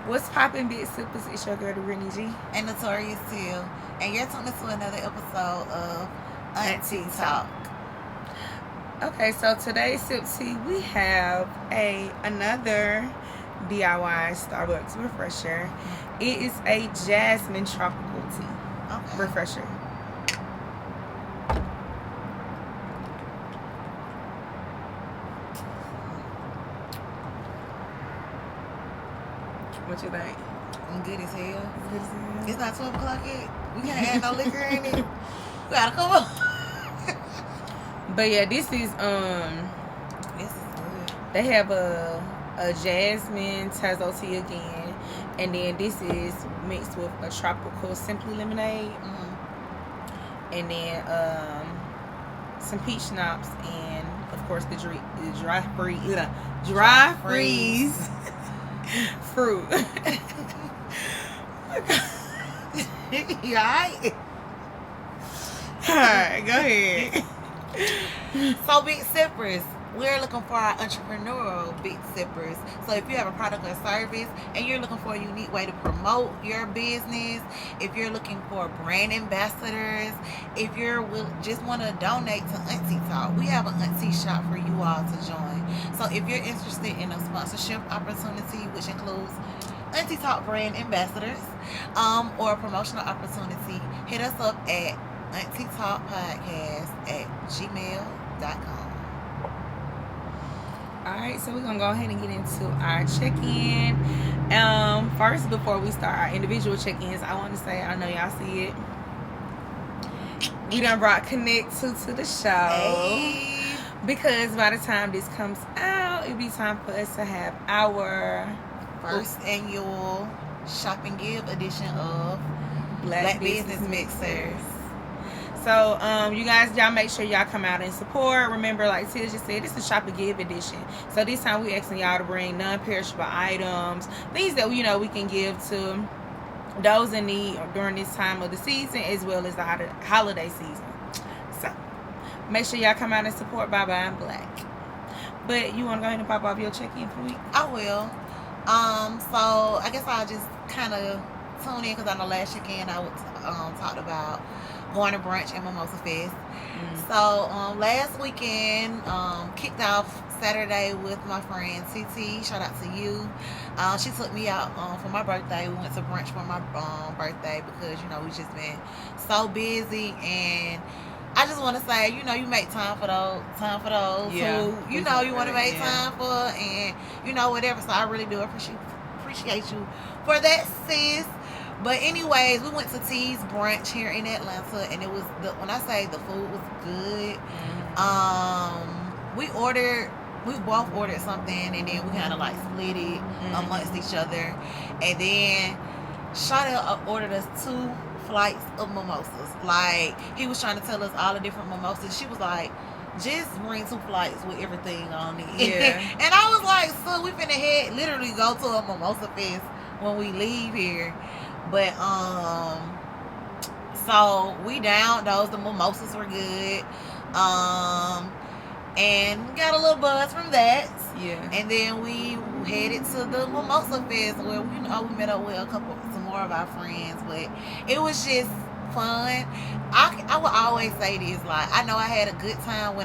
What's poppin', big sippers? It's your girl, the Brittany G. And Notorious Till. And you're tuning to another episode of AunTEA Talk. Okay, so today's sip tea, we have another DIY Starbucks refresher. It is a jasmine tropical tea refresher. What you think? I'm good as hell. It's not 12 o'clock yet. We can't add no liquor in it. We gotta come on. But yeah, this is good. They have a jasmine tazo tea again, and then this is mixed with a tropical simply lemonade, and then some peach schnapps, and of course the dry freeze fruit. You alright? Alright, go ahead. So, big sippers, we're looking for our entrepreneurial big sippers. So if you have a product or service and you're looking for a unique way to promote your business, if you're looking for brand ambassadors, if you just want to donate to AunTEA Talk, we have an AunTEA shop for you all to join. So if you're interested in a sponsorship opportunity, which includes AunTEA Talk brand ambassadors, or a promotional opportunity, hit us up at AunTEATalkPodcast@gmail.com. Alright, so we're gonna go ahead and get into our check-in. First, before we start our individual check-ins, I want to say, I know y'all see it, we done brought Connect to the show. Hey. Because by the time this comes out, it'll be time for us to have our first annual Shop and Give edition of Black Business Mixers. So, you guys, y'all make sure y'all come out and support. Remember, like Tia just said, this is Shop and Give edition. So this time we asking y'all to bring non-perishable items, things that we can give to those in need during this time of the season, as well as the holiday season. So make sure y'all come out and support by buying black. But you want to go ahead and pop off your check-in for the week? I will. So I guess I'll just kind of tune in, because I know last check-in I talked about going to brunch and Mimosa Fest. So last weekend kicked off Saturday with my friend TT. Shout out to you. She took me out for my birthday. We went to brunch for my birthday because we just been so busy, and I just want to say, you make time for those who you want to make time for, and whatever. So I really do appreciate you for that, sis. But anyways, we went to T's brunch here in Atlanta, and it was when I say the food was good. We both ordered something, and then we kind of like split it amongst each other, and then Shawty ordered us 2 flights of mimosas. Like, he was trying to tell us all the different mimosas. She was like, just bring 2 flights with everything on it. Yeah. And I was like, so we finna literally go to a mimosa fest when we leave here. But so we downed those. The mimosas were good. And got a little buzz from that. Yeah. And then we headed to the Mimosa Fest, where we met up with some more of our friends. But it was just fun. I would always say this, like, I know I had a good time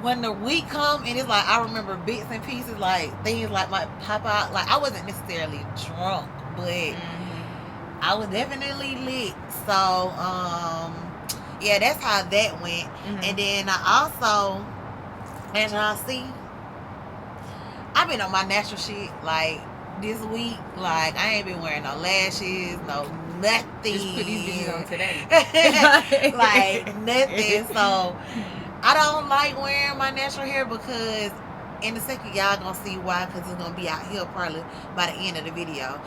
when the week come, and it's like I remember bits and pieces, like things like might pop out. Like, I wasn't necessarily drunk, but I was definitely lit. So yeah, that's how that went. And then I also, as y'all see, I've been on my natural shit like this week. Like, I ain't been wearing no lashes, no nothing. Just put these videos on today. Like, nothing. So I don't like wearing my natural hair, because in a second y'all gonna see why, because it's gonna be out here probably by the end of the video.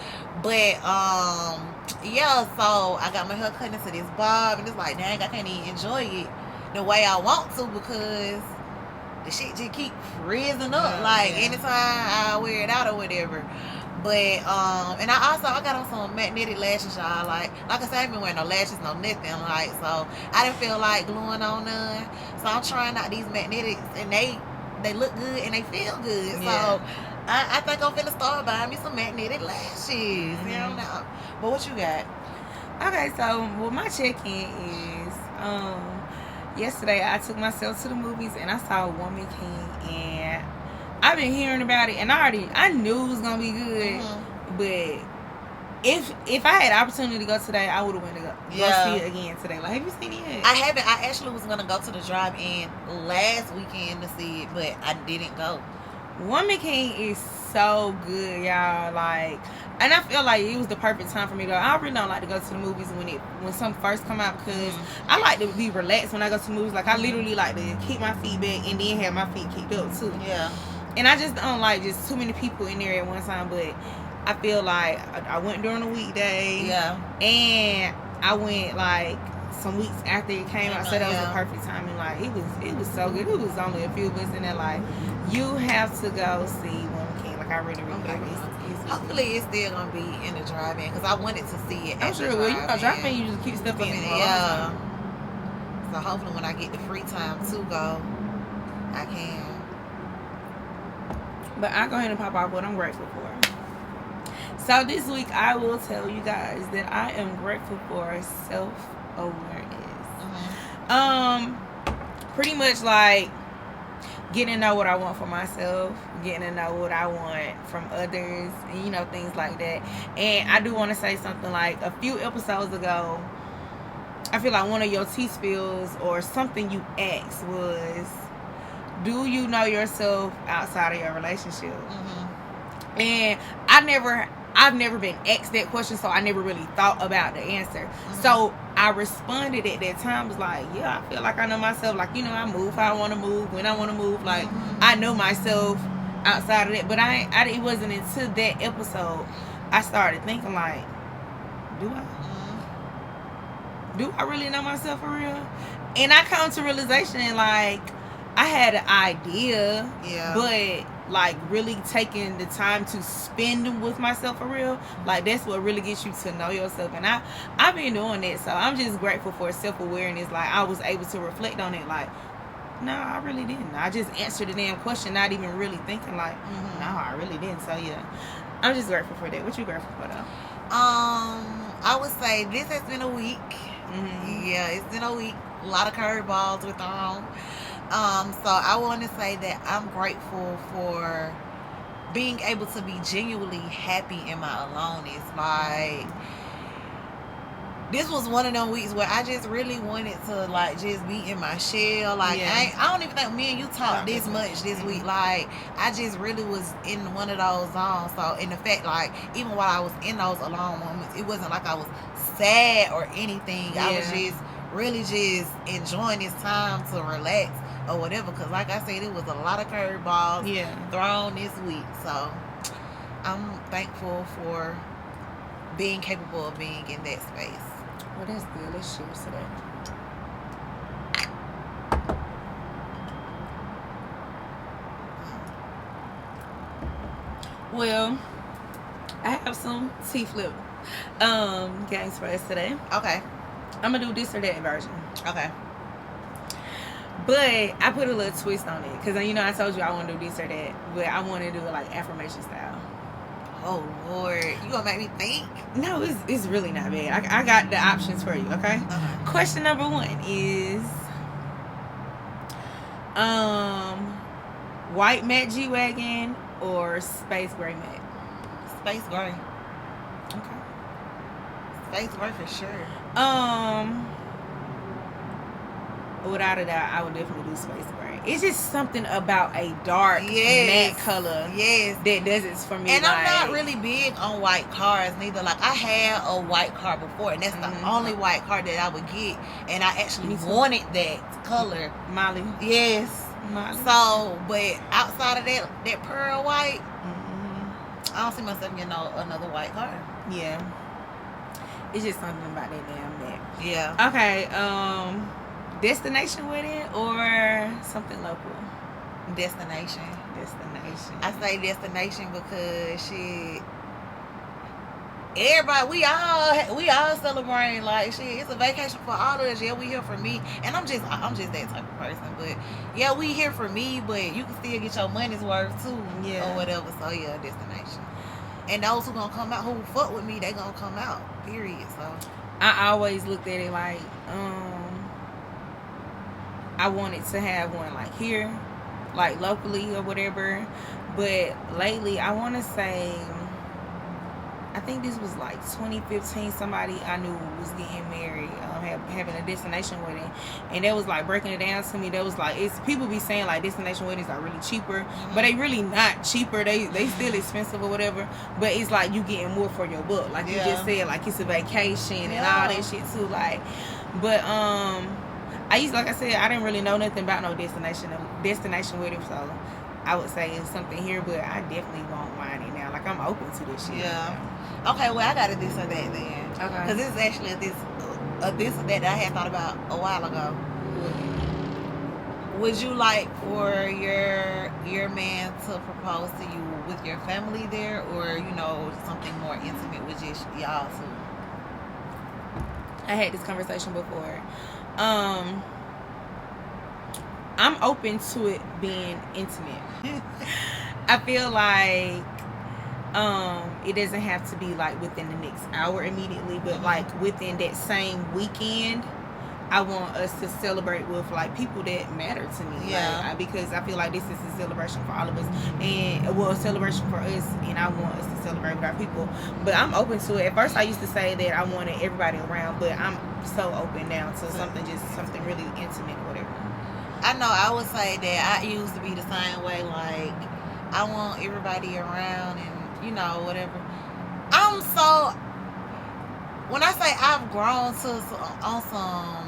But yeah, so I got my hair cut into this bob, and it's like, dang, I can't even enjoy it the way I want to, because the shit just keep frizzing up. Anytime I wear it out or whatever. But and I got on some magnetic lashes, y'all. Like I said, I ain't been wearing no lashes, no nothing. Like, so I didn't feel like gluing on none. So I'm trying out these magnetics, and they look good and they feel good. Yeah. So I think I'm finna start buying me some magnetic lashes. You know. But what you got? Okay, so well, my check-in is yesterday I took myself to the movies and I saw Woman King, and I've been hearing about it, and I knew it was gonna be good, but if I had the opportunity to go today, I would have went to go see it again today. Like, have you seen it yet? I haven't. I actually was gonna go to the drive-in last weekend to see it, but I didn't go. Woman King is so good, y'all. Like, and I feel like it was the perfect time for me to go. I really don't like to go to the movies when something first come out, because I like to be relaxed when I go to movies. Like, I literally like to keep my feet back and then have my feet kicked up too. Yeah. And I just don't like just too many people in there at one time. But I feel like I went during a weekday. Yeah. And I went like some weeks after it came out, so that was the perfect timing. Like, it was so good. It was only a few of us in there. Like, you have to go see Woman King. Like, I really like it. Hopefully it's still gonna be in the drive-in, because I wanted to see it. I'm sure it will. You know, drive-in, you just keep stuff in. Yeah. So hopefully when I get the free time to go, I can. But I'll go ahead and pop off what I'm grateful for. So this week I will tell you guys that I am grateful for self-awareness. Pretty much like getting to know what I want for myself, getting to know what I want from others, and you know, things like that. And I do want to say something. Like, a few episodes ago, I feel like one of your tea spills or something you asked was, do you know yourself outside of your relationship? And I've never been asked that question, so I never really thought about the answer. So I responded at that time, was like, yeah, I feel like I know myself. Like, you know, I move how I want to move, when I want to move. Like, I know myself outside of that. But it wasn't until that episode I started thinking, like, do I really know myself for real? And I come to realization, like, I had an idea, but like really taking the time to spend with myself for real, like, that's what really gets you to know yourself. And I've been doing that, so I'm just grateful for self-awareness. Like, I was able to reflect on it, like, no, I really didn't. I just answered the damn question, not even really thinking, like, no, I really didn't. So yeah, I'm just grateful for that. What you grateful for though? I would say this has been a week. Yeah, it's been a week. A lot of curveballs were thrown. So I want to say that I'm grateful for being able to be genuinely happy in my aloneness. Like, this was one of them weeks where I just really wanted to, like, just be in my shell. Like, I don't even think me and you talked this much this week. Like, I just really was in one of those zones. So, in the fact, like, even while I was in those alone moments, it wasn't like I was sad or anything. I was just really just enjoying this time to relax or whatever, because like I said, it was a lot of curveballs thrown this week. So I'm thankful for being capable of being in that space. Well, that's good. Let's cheers to that. Well, I have some tea flip games for us today. Okay. I'm gonna do this or that version. Okay. But I put a little twist on it, because, you know, I told you I want to do this or that, but I want to do it like affirmation style. Oh Lord, you gonna make me think? No, it's really not bad. I got the options for you. Okay. Question number 1 is white matte G-Wagon or space gray matte? Space gray. Okay. Space gray for sure. Without a doubt, I would definitely do space gray. It's just something about a dark matte color that does it for me. And I'm not really big on white cars neither. Like, I had a white car before, and that's the only white car that I would get, and I actually wanted that color. Molly. Yes. Molly. So, but outside of that pearl white, I don't see myself getting another white car. Yeah. It's just something about that damn matte. Yeah. Okay. Destination wedding or something local? Destination. Destination. I say destination because shit, everybody, we all celebrating like shit. It's a vacation for all of us. Yeah, we here for me, and I'm just that type of person. But yeah, we here for me, but you can still get your money's worth too, or whatever. So yeah, destination. And those who gonna come out, who fuck with me, they gonna come out. Period. So I always looked at it like, I wanted to have one like here, like locally or whatever. But lately, I want to say, I think this was like 2015. Somebody I knew was getting married, having a destination wedding, and they was like breaking it down to me. They was like, it's people be saying like destination weddings are really cheaper, but they really not cheaper. They still expensive or whatever. But it's like you getting more for your buck. Like you just said, like it's a vacation and all that shit too. Like, but like I said, I didn't really know nothing about no destination wedding, so I would say it's something here, but I definitely won't mind it now. Like I'm open to this shit. Yeah. Okay, well I got a this or that then. Okay. Because this is actually a this or that I had thought about a while ago. Would you like for your man to propose to you with your family there, or something more intimate with just y'all too? I had this conversation before. I'm open to it being intimate. I feel like it doesn't have to be like within the next hour immediately, but like within that same weekend, I want us to celebrate with like people that matter to me. Yeah. Like, because I feel like this is a celebration for all of us, and a celebration for us, and I want us to celebrate with our people. But I'm open to it. At first, I used to say that I wanted everybody around, but I'm so open now to something really intimate or whatever. I know I would say that I used to be the same way. Like I want everybody around and whatever. When I say I've grown on some,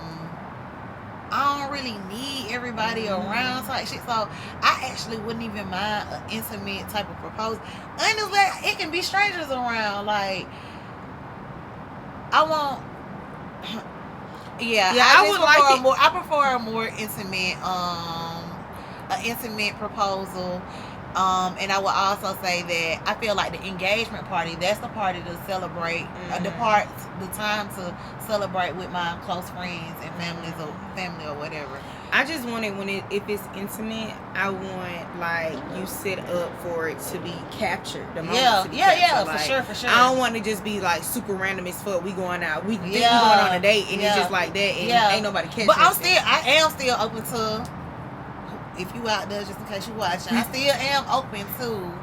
I don't really need everybody around type shit. So I actually wouldn't even mind an intimate type of proposal. Honestly, it can be strangers around. Like I want. Yeah, I prefer a more intimate, an intimate proposal. And I would also say that I feel like the engagement party, that's the party to celebrate, the time to celebrate with my close friends and family or whatever. I just want it if it's intimate, I want like you set up for it to be captured. The moment to be captured. Like, for sure. I don't want to just be like super random as fuck. We going out, we think we going on a date, and it's just like that, and ain't nobody catching. But I am still open to. If you out there, just in case you watching, I still am open to,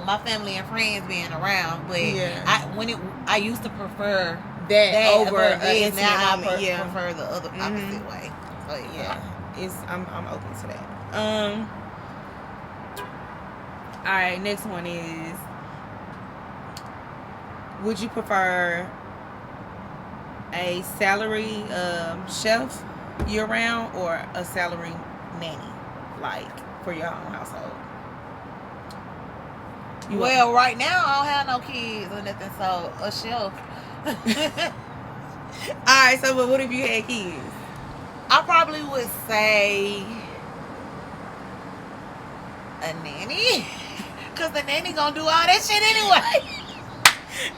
my family and friends being around. But I used to prefer that over this. Now I prefer the other opposite way. So I'm open to that. All right, next one is: would you prefer a salary chef year round or a salary nanny, like for your own household? Right now I don't have no kids or nothing, so a chef. Alright, so but what if you had kids? I probably would say a nanny, cause the nanny gonna do all that shit anyway.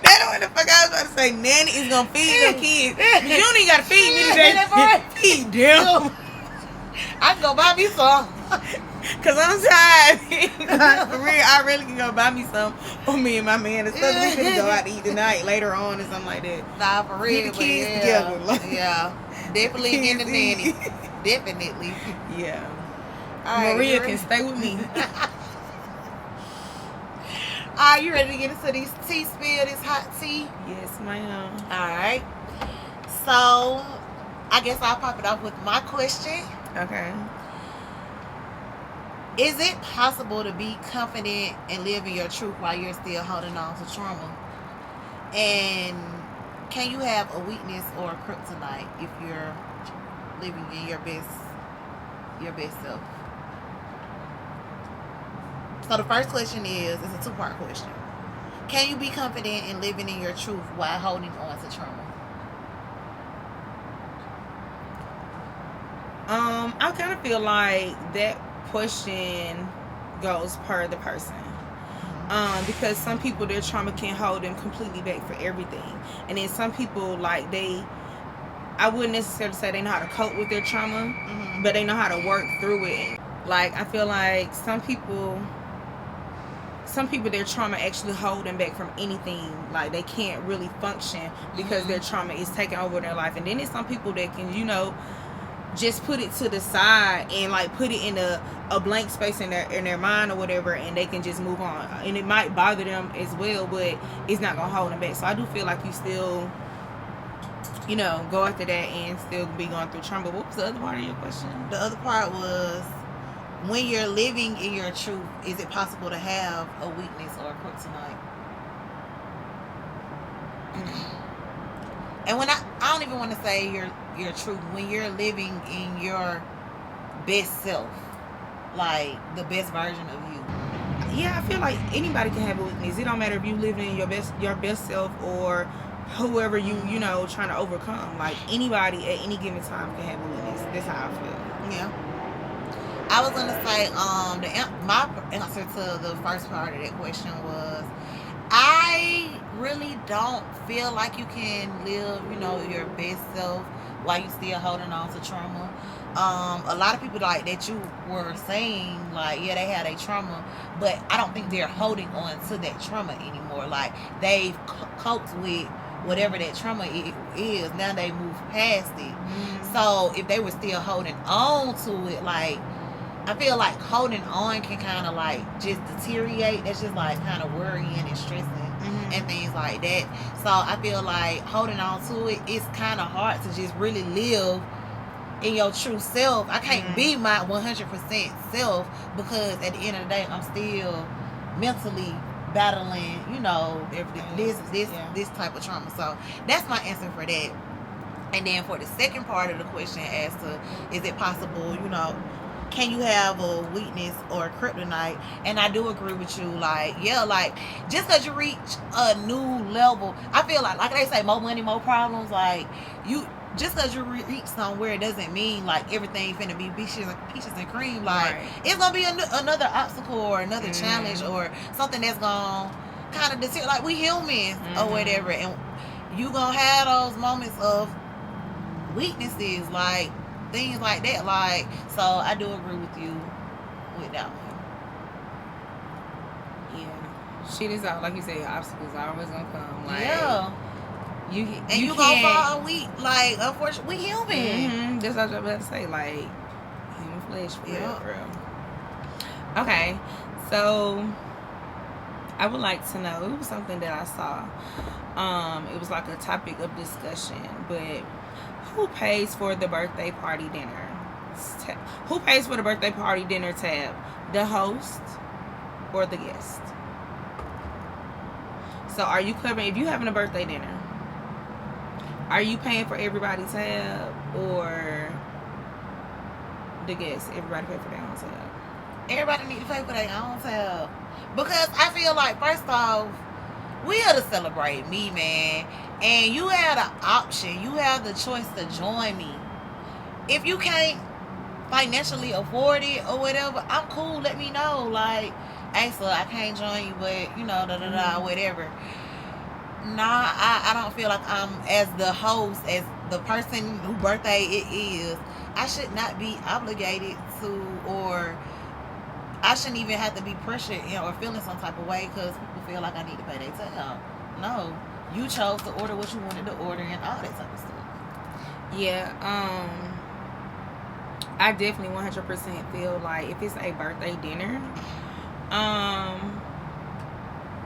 That's what the fuck I was about to say. Nanny is gonna feed them kids. You don't even gotta feed me today. Feed them. I can go buy me some. Cause I'm tired. Like, for real, I really can go buy me some for me and my man and stuff. We can go out to eat tonight later on or something like that. Nah, for real. Get the kids together. Like, definitely get the nanny. Definitely. Yeah. Right, Maria can stay with me. Are you ready to get into these tea spill, this hot tea? Yes, ma'am. Alright. So, I guess I'll pop it off with my question. Okay. Is it possible to be confident and live in your truth while you're still holding on to trauma? And can you have a weakness or a kryptonite if you're living in your best self? So the first question it's a two-part question. Can you be confident in living in your truth while holding on to trauma? I kind of feel like that question goes per the person. Because some people, their trauma can hold them completely back for everything, and then some people, like, I wouldn't necessarily say they know how to cope with their trauma, but they know how to work through it. Like, I feel like some people, their trauma actually hold them back from anything. Like, they can't really function because their trauma is taking over their life. And then there's some people that can, just put it to the side and, like, put it in a blank space in their mind or whatever, and they can just move on. And it might bother them as well, but it's not gonna hold them back. So I do feel like you still, go after that and still be going through trauma. What was the other part of your question? The other part was, when you're living in your truth, is it possible to have a weakness or a kryptonite? And when I don't even want to say your truth, when you're living in your best self, like the best version of you. Yeah, I feel like anybody can have a weakness. It don't matter if you live in your best self or whoever you trying to overcome. Like, anybody at any given time can have a weakness. That's how I feel. Yeah. I was gonna say, my answer to the first part of that question was, I really don't feel like you can live, your best self while you still holding on to trauma. A lot of people, like that you were saying, like, yeah, they had a trauma, but I don't think they're holding on to that trauma anymore. Like, they've coped with whatever that trauma is. Now they move past it. So if they were still holding on to it, like, I feel like holding on can kind of, like, just deteriorate. That's just, like, kind of worrying and stressing and things like that. So I feel like holding on to it, it's kind of hard to just really live in your true self. I can't be my 100% self because at the end of the day, I'm still mentally battling, this type of trauma. So that's my answer for that. And then for the second part of the question as to, is it possible, can you have a weakness or a kryptonite? And I do agree with you. Like, yeah, like, just because you reach a new level, I feel like they say, more money, more problems. Like, just because you reach somewhere, it doesn't mean, like, everything finna be peaches and cream. Like, it's gonna be another obstacle or another challenge or something that's gonna kind of deter. Like, we humans or whatever, and you gonna have those moments of weaknesses, like, things like that. Like, so I do agree with you with that one. Yeah, shit is out, like you said, obstacles are always gonna come. Like, yeah, you gonna fall weak. Like, unfortunately, we human. That's what I was about to say. Like, human flesh, for real. Okay, so I would like to know. It was something that I saw. It was like a topic of discussion, but who pays for the birthday party dinner? Who pays for the birthday party dinner tab? The host or the guest? So are you covering, if you having a birthday dinner, are you paying for everybody's tab or the guest? Everybody pay for their own tab. Everybody need to pay for their own tab. Because I feel like, first off, we are to celebrate me, man. And you have the option. You have the choice to join me. If you can't financially afford it or whatever, I'm cool. Let me know. Like, hey, so I can't join you, but, whatever. Nah, I don't feel like I'm, as the host, as the person whose birthday it is, I should not be obligated to, or I shouldn't even have to be pressured or feeling some type of way because people feel like I need to pay their tab. No. You chose to order what you wanted to order and all that type of stuff. Yeah, I definitely 100% feel like if it's a birthday dinner,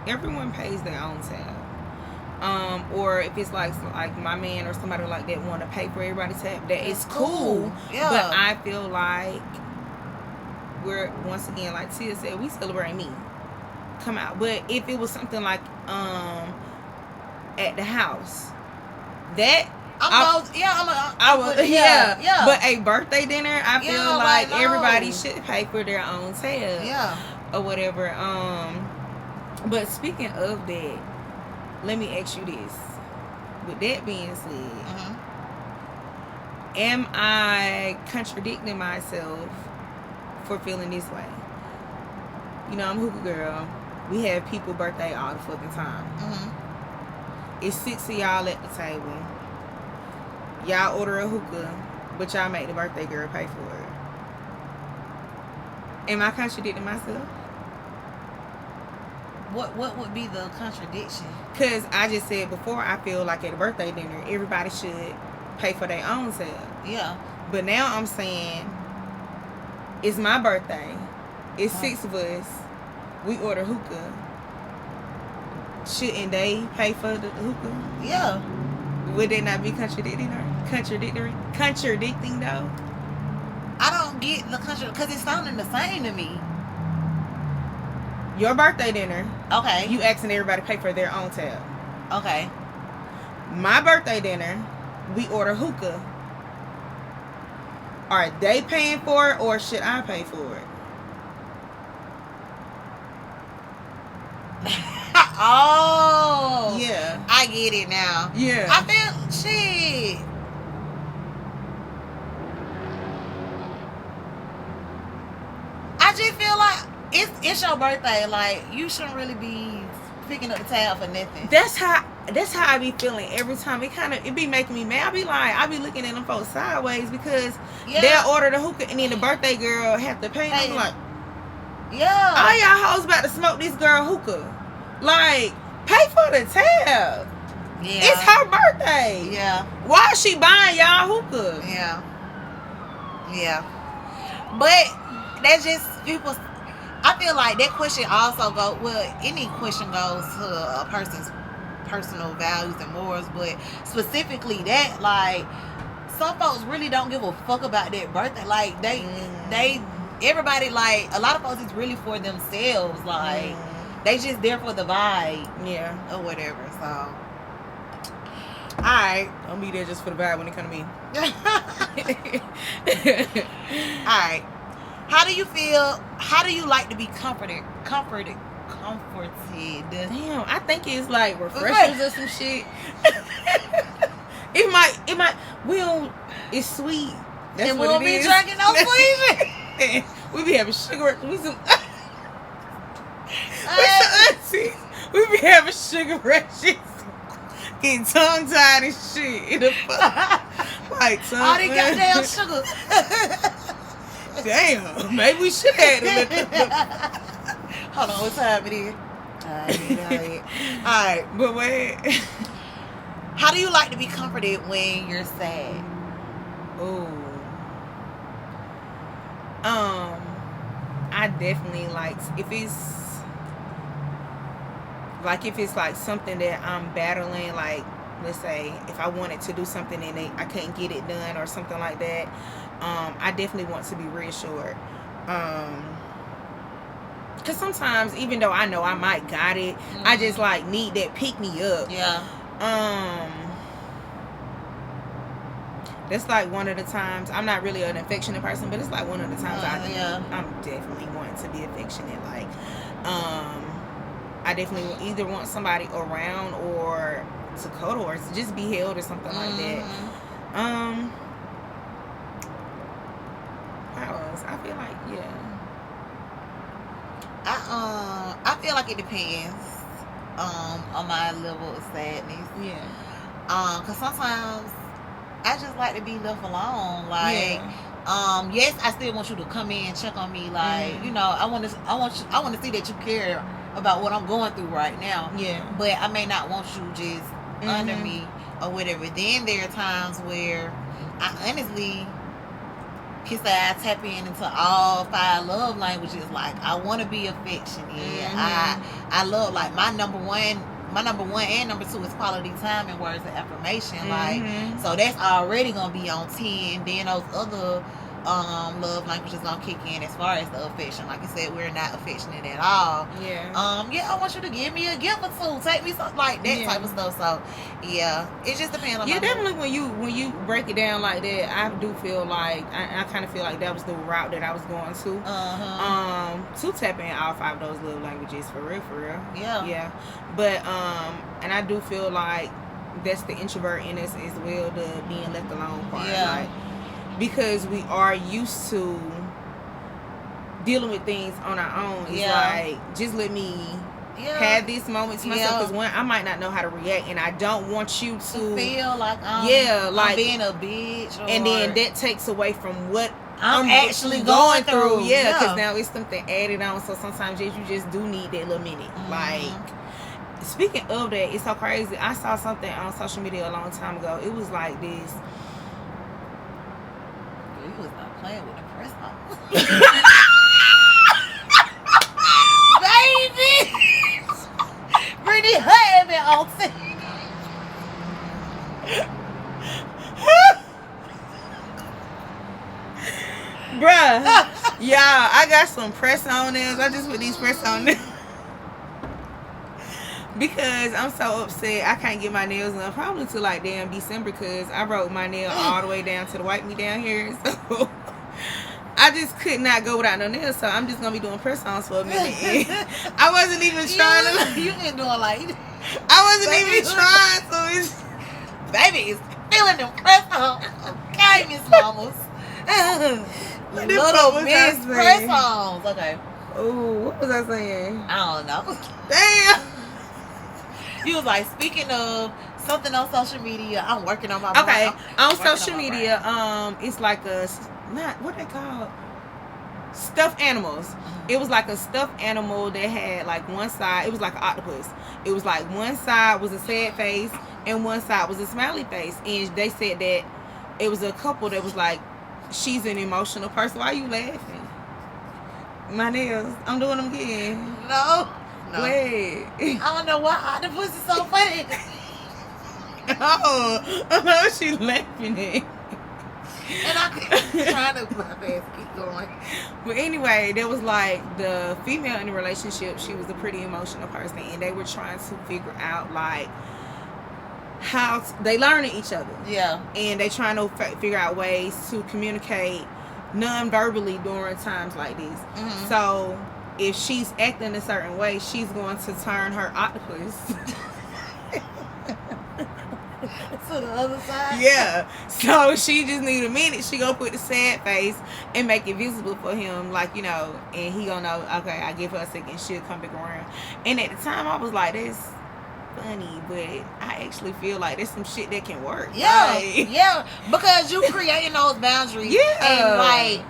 everyone pays their own tab. Or if it's like my man or somebody like that want to pay for everybody's tab, that is cool. Yeah. But I feel like we're, once again, like Tia said, we celebrate me. Come out. But if it was something like at the house, that yeah. But a birthday dinner, I feel like everybody should pay for their own tab. Yeah. Or whatever. But speaking of that, let me ask you this. With that being said, am I contradicting myself for feeling this way? I'm a hookah girl. We have people birthday all the fucking time. It's 6 of y'all at the table. Y'all order a hookah, but y'all make the birthday girl pay for it. Am I contradicting myself? What would be the contradiction? Because I just said before, I feel like at a birthday dinner, everybody should pay for their own self. Yeah. But now I'm saying, it's my birthday. It's 6 of us. We order hookah. Shouldn't they pay for the hookah? Yeah. Would they not be contradicting though? I don't get the country because it's sounding the same to me. Your birthday dinner, Okay. you asking everybody to pay for their own tab. Okay. My birthday dinner, we order hookah. Are they paying for it or should I pay for it? Oh. Yeah. I get it now. Yeah. I feel shit. I just feel like it's your birthday. Like, you shouldn't really be picking up the tab for nothing. That's how I be feeling every time. It be making me mad. I be looking at them folks sideways because they'll order the hookah and then the birthday girl have to pay. I'm like, yeah, all y'all hoes about to smoke this girl hookah. Like, pay for the tab. Yeah, it's her birthday. Yeah, why is she buying y'all hookah? Yeah, but that's just people. I feel like that question also any question goes to a person's personal values and morals, but specifically that, like, some folks really don't give a fuck about their birthday. Like, everybody, like, a lot of folks is really for themselves. Like, they just there for the vibe. Yeah. Or whatever, so. Alright. I'll be there just for the vibe when it come to me. Alright. How do you feel? How do you like to be comforted? Damn, I think it's like refreshers or some shit. It might. It's sweet. That's and what we'll it be is. drinking no sweet. We be having sugar. We some aunties. We be having sugar rushes. Getting tongue tied and shit. Like tongue. All they goddamn sugar. Damn, maybe we should have a little. Hold on, what time it is? Alright, but wait. How do you like to be comforted when you're sad? Ooh. I definitely like if it's like something that I'm battling, like, let's say if I wanted to do something and I couldn't get it done or something like that, I definitely want to be reassured. Because sometimes, even though I know I might got it, I just like need that pick me up. Yeah. That's like one of the times. I'm not really an affectionate person, but it's like one of the times I'm definitely wanting to be affectionate. Like, I definitely either want somebody around or to cuddle or to just be held or something like that. How else? I feel like I feel like it depends on my level of sadness. Yeah. Cause sometimes I just like to be left alone. Like, yes, I still want you to come in and check on me. Like, you know, I want to see that you care about what I'm going through right now. Yeah. But I may not want you just under me or whatever. Then there are times where I honestly can say I tap into all 5 love languages. Like, I want to be affectionate. I love, like, my number one and number 2 is quality time and words of affirmation. Like, so that's already gonna be on 10. Then those other love languages gonna kick in as far as the affection. Like you said, we're not affectionate at all. Yeah. I want you to give me a gift or 2, take me something like that type of stuff. So yeah, it just depends on. Yeah, definitely. When you break it down like that, I do feel like I kind of feel like that was the route that I was going to. To tap in all 5 of those love languages for real. Yeah. But and I do feel like that's the introvert in us as well, the being left alone part. Yeah. Like, because we are used to dealing with things on our own. It's like, just let me have this moment to myself, because one, I might not know how to react, and I don't want you to feel like I'm being a bitch, and then that takes away from what I'm actually going through. Yeah, because now it's something added on. So sometimes you just do need that little minute. Like, speaking of that, it's so crazy. I saw something on social media a long time ago. It was like this. You was not playing with the press on. Baby! Pretty heavy on Bruh, y'all, I got some press on nails. I just put these press on nails because I'm so upset I can't get my nails done probably till like damn December, because I broke my nail all the way down to the white meat down here. So I just could not go without no nails. So I'm just gonna be doing press ons for a minute. I wasn't even trying to. You been doing like. I wasn't even trying. So it's baby is feeling them press on. Okay, Miss Mamas. Little Miss press ons. Okay. Oh, what was I saying? I don't know. Damn. You was like, speaking of something on social media, I'm working on my brain. On social media, it's like a what they call stuffed animals. It was like a stuffed animal that had like one side, it was like an octopus. It was like one side was a sad face and one side was a smiley face. And they said that it was a couple that was like, she's an emotional person. Why are you laughing? My nails. I'm doing them again. No. Wait. I don't know why octopus is so funny. Oh, I know what she laughing at. And I'm trying to my best keep going. But anyway, there was like the female in the relationship. She was a pretty emotional person, and they were trying to figure out like how they learning each other. Yeah. And they trying to figure out ways to communicate non-verbally during times like this. So if she's acting a certain way, she's going to turn her octopus to the other side. Yeah. So she just need a minute. She gonna put the sad face and make it visible for him, like, you know, and he gonna know, okay, I give her a second, she'll come back around. And at the time I was like, that's funny, but I actually feel like there's some shit that can work. Yeah. Like, yeah. Because you creating those boundaries. Yeah. And like,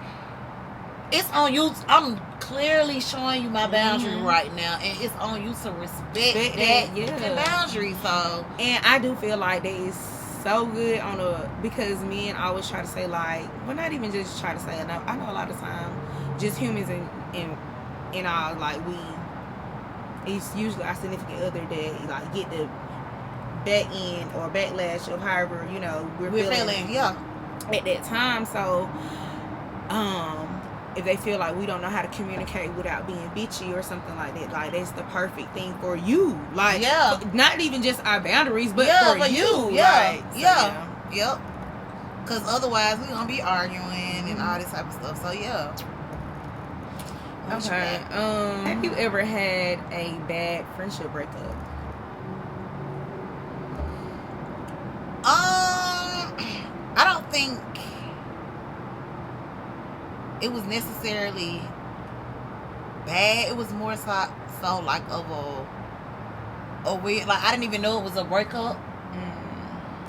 it's on you. I'm clearly showing you my boundary right now, and it's on you to respect that boundary. So, and I do feel like that is so good on a, because men always try to say like, well, not even just try to say enough. I know a lot of time, just humans in our like it's usually our significant other that like get the back end or backlash of however, you know, we're feeling yeah at that time. So if they feel like we don't know how to communicate without being bitchy or something like that, like that's the perfect thing for you. Like, not even just our boundaries, but for you. Yeah, like, yep. Because otherwise we're gonna be arguing and all this type of stuff. So yeah. Okay. Have you ever had a bad friendship breakup? I don't think it was necessarily bad. It was more so like of a weird, like I didn't even know it was a breakup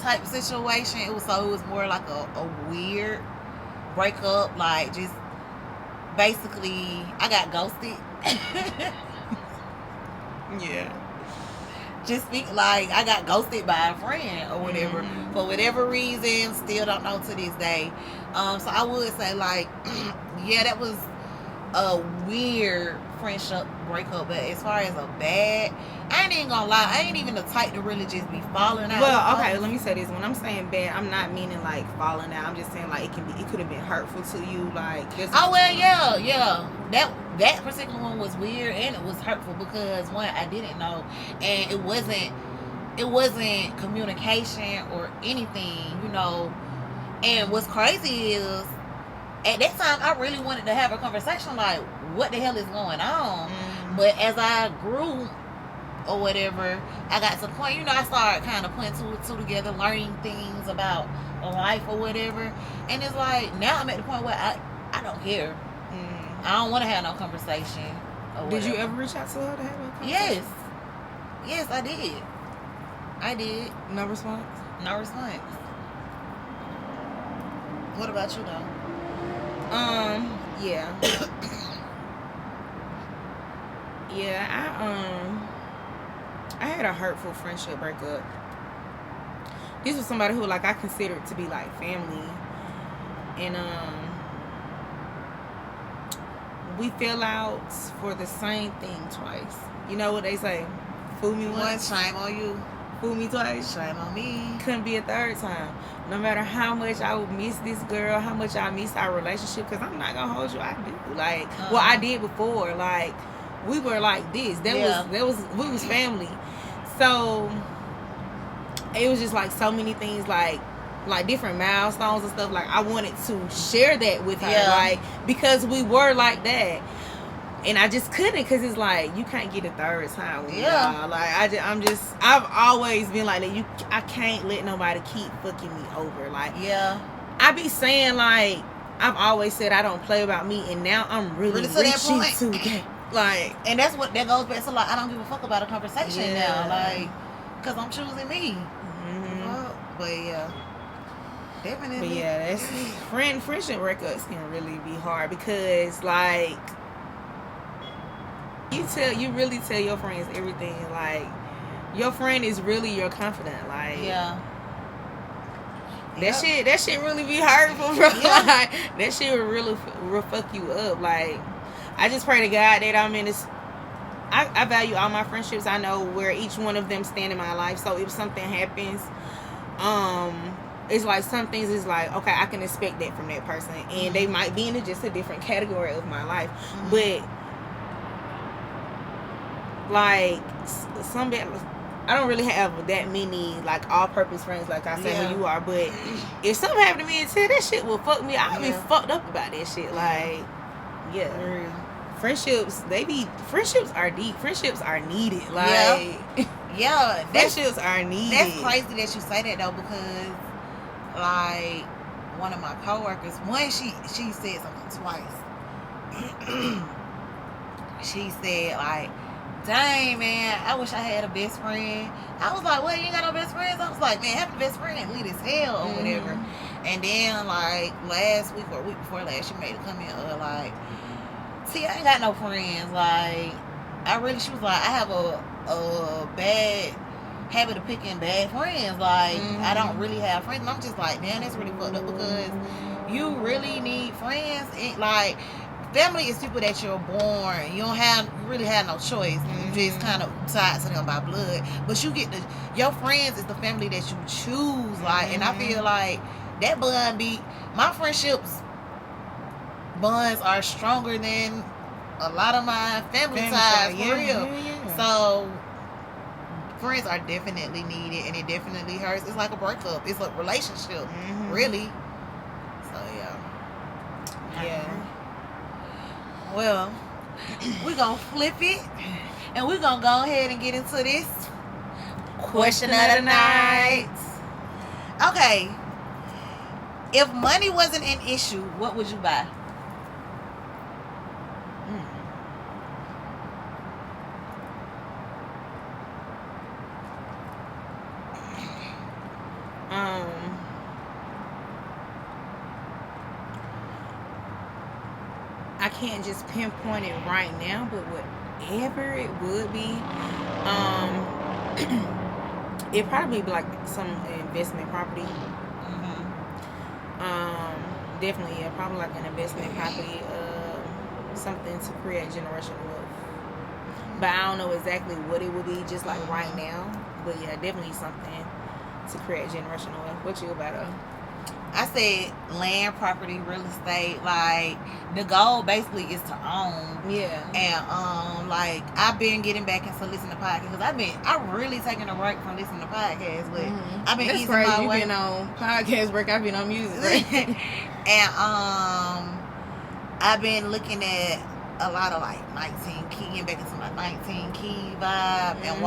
type situation. It was more like a weird breakup, like just basically I got ghosted. Yeah. Just like I got ghosted by a friend or whatever for whatever reason. Still don't know to this day. So I would say like, yeah, that was a weird friendship breakup. But as far as a bad, I ain't even gonna lie, I ain't even the type to really just be falling out. Well, okay, let me say this. When I'm saying bad, I'm not meaning like falling out. I'm just saying like it could have been hurtful to you. Like, oh well, yeah. That particular one was weird and it was hurtful because one, I didn't know, and it wasn't communication or anything, you know. And what's crazy is at that time I really wanted to have a conversation like, what the hell is going on? But as I grew or whatever, I got to the point, you know, I started kind of putting two and two together, learning things about life or whatever. And it's like, now I'm at the point where I don't care. I don't want to have no conversation. Did you ever reach out to her to have a conversation? Yes, I did. No response? No response. What about you though? Yeah. Yeah, I had a hurtful friendship breakup. This was somebody who like I considered to be like family. And we fell out for the same thing twice. You know what they say? Fool me once, shame on you. Fool me twice, shame on me. Couldn't be a third time. No matter how much I would miss this girl, how much I miss our relationship, because I'm not gonna hold you, I do. Like, well, I did before. Like, we were like this. We was family. So it was just like so many things, like different milestones and stuff. Like, I wanted to share that with her, like, because we were like that. And I just couldn't, because it's like, you can't get a third time with y'all. Like, I've always been like that. I can't let nobody keep fucking me over. Like, I be saying, like, I've always said I don't play about me, and now I'm really to that point. To that. Like, and that goes back to, like, I don't give a fuck about a conversation now. Like, because I'm choosing me. But definitely. But that's friendship breakups can really be hard, because like you really tell your friends everything. Like, your friend is really your confidant. Like, that shit really be hurtful, bro. Like, that shit will fuck you up. Like, I just pray to God that I'm in this. I value all my friendships. I know where each one of them stand in my life. So if something happens, it's like some things is like, okay, I can expect that from that person, and they might be in just a different category of my life, but like I don't really have that many like all-purpose friends like I said who you are. But if something happened to me and that shit will fuck me, I'll be fucked up about that shit. Like, friendships are deep. Friendships are needed. Like, friendships are needed. That's crazy that you say that though, because like one of my coworkers, she said something twice. She said, like, dang, man, I wish I had a best friend. I was like, what, you ain't got no best friends? I was like, man, having a best friend lit as hell or whatever. And then, like, last week or week before last, she made a comment of, like, see, I ain't got no friends. Like, she was like, I have a bad habit of picking bad friends. Like, I don't really have friends. And I'm just like, man, that's really fucked up, because you really need friends. Like, family is people that you're born. You really have no choice. You just kind of tied to them by blood. But you get your friends is the family that you choose. Like, and I feel like that bond my friendships bonds are stronger than a lot of my family ties, for real. So friends are definitely needed, and it definitely hurts. It's like a breakup. It's a relationship, really. So well, we're going to flip it, and we're going to go ahead and get into this question of the night. Okay. If money wasn't an issue, what would you buy? I can't just pinpoint it right now, but whatever it would be, it'd probably be like some investment property. Definitely, probably like an investment property, something to create generational wealth. But I don't know exactly what it would be, just like right now. But yeah, definitely something to create generational wealth. What you about? I said land, property, real estate. Like, the goal basically is to own. Yeah. And like, I've been getting back into listening to podcasts, because I'm really taking a break from listening to podcasts. But I've been easing my way. You've been on podcast break. I've been on music break. And I've been looking at a lot of like 19 Key, getting back into my 19 Key vibe, and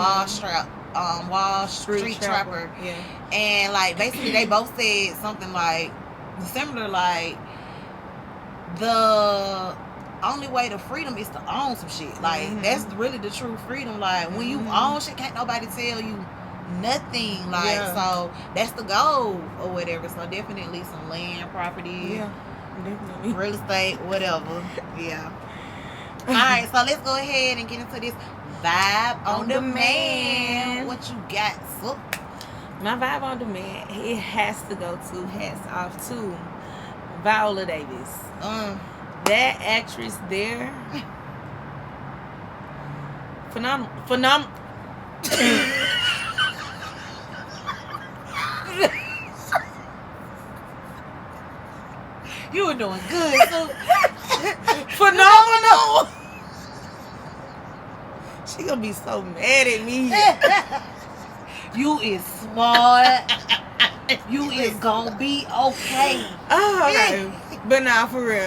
Wall Street Trapper. Yeah. And like, basically they both said something like similar, like the only way to freedom is to own some shit. Like, that's really the true freedom. Like, when you own shit, can't nobody tell you nothing. Like, so that's the goal or whatever. So definitely some land, property, definitely real estate, whatever. All right, so let's go ahead and get into this vibe on demand. What you got, so? My vibe on demand, it has to go to hats off to Viola Davis. That actress there, phenomenal. You were doing good. So. Phenomenal. She gonna be so mad at me. You is smart. You is gonna be okay. Oh, okay. But nah, for real.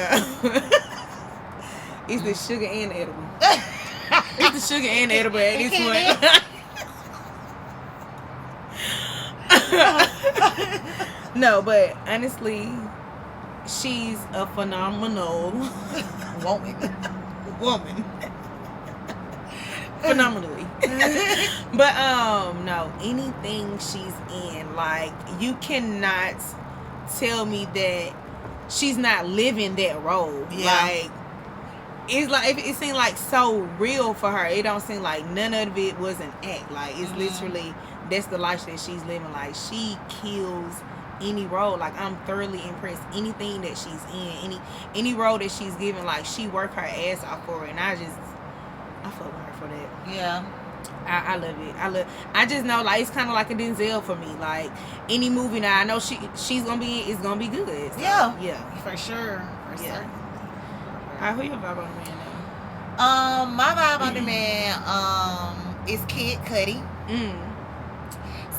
It's the sugar and edible. It's the sugar and edible at this point. No, but honestly, she's a phenomenal woman. Phenomenally. But no, anything she's in, like, you cannot tell me that she's not living that role. Like, it's like it seemed like so real for her. It don't seem like none of it was an act. Like, it's literally, that's the life that she's living. Like, she kills any role. Like, I'm thoroughly impressed. Anything that she's in, any role that she's given, like, she worked her ass off for it, and I fuck with her for that. I love it. I just know, like, it's kind of like a Denzel for me. Like, any movie now, I know she's gonna be in, it's gonna be good. So, yeah, for sure. For certain. Alright, who your vibe on demand now? My vibe on demand is Kid Cudi.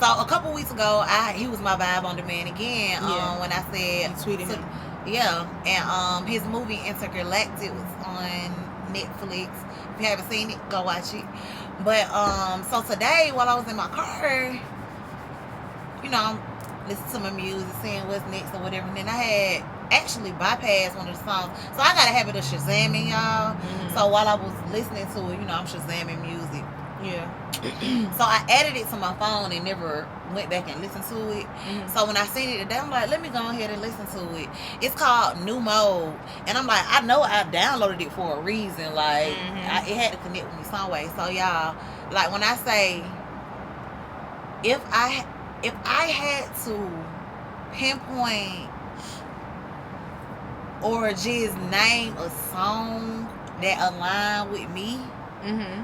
So a couple weeks ago, he was my vibe on demand again. When I said you tweeted him. And his movie Intergalactic was on Netflix. If you haven't seen it, go watch it. But so today, while I was in my car, you know, I'm listening to my music, seeing what's next or whatever, and then I had actually bypassed one of the songs. So I got a habit of Shazamming, y'all. So while I was listening to it, you know, I'm Shazamming music. So I added it to my phone and never went back and listened to it. So when I seen it today, I'm like, let me go ahead and listen to it. It's called New Mode, and I'm like, I know I downloaded it for a reason. Like, it had to connect with me some way. So y'all, like, when I say, if I had to pinpoint or just name a song that aligned with me,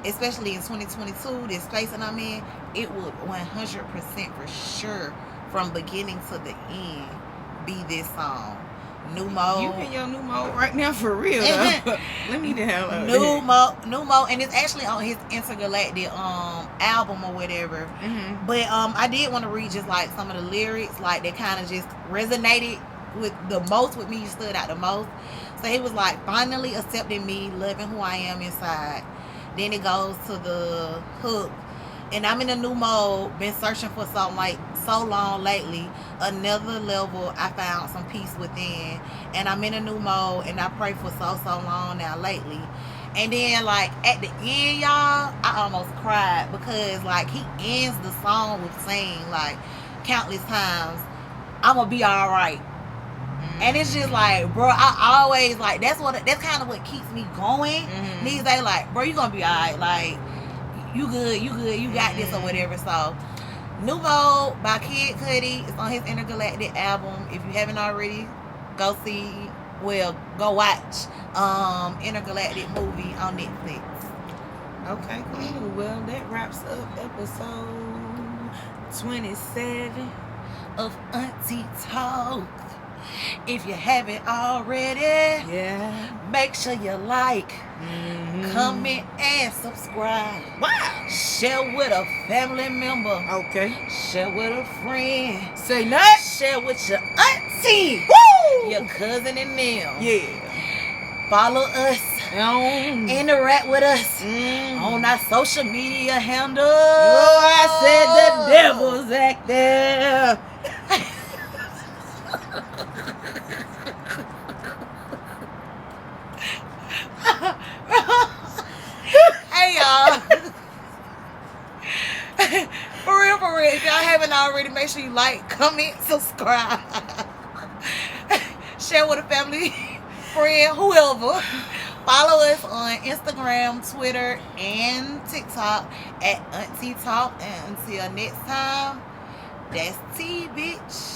especially in 2022, this space that I'm in, it would 100% for sure, from beginning to the end, be this song, New Mode. You in your New Mode right now, for real, though. Let me download New Mode, and it's actually on his Intergalactic album or whatever. But I did want to read just like some of the lyrics, like, that kind of just resonated with the most with me, stood out the most. So he was like, finally accepting me, loving who I am inside. Then it goes to the hook, and I'm in a new mode, been searching for something like so long lately, another level, I found some peace within, and I'm in a new mode, and I pray for so long now lately. And then, like, at the end, y'all, I almost cried, because, like, he ends the song with saying, like, countless times, I'm gonna be all right. And it's just like, bro, I always, like, that's kind of what keeps me going these days. Like, bro, you gonna be all right. Like, you good, you got this or whatever. So, New Mode by Kid Cudi. It's on his Intergalactic album. If you haven't already, go watch Intergalactic movie on Netflix. Okay, cool. Well, that wraps up episode 27 of AunTEA Talk. If you haven't already, make sure you like, comment, and subscribe. Wow. Share with a family member. Okay. Share with a friend. Say not. Share with your auntie. Woo! Your cousin and them. Yeah. Follow us. Interact with us on our social media handle. Oh, I said the devil's active. For real, for real. If y'all haven't already, make sure you like, comment, subscribe. Share with a family, friend, whoever. Follow us on Instagram, Twitter, and TikTok at AunTEA Talk. And until next time, that's tea, bitch.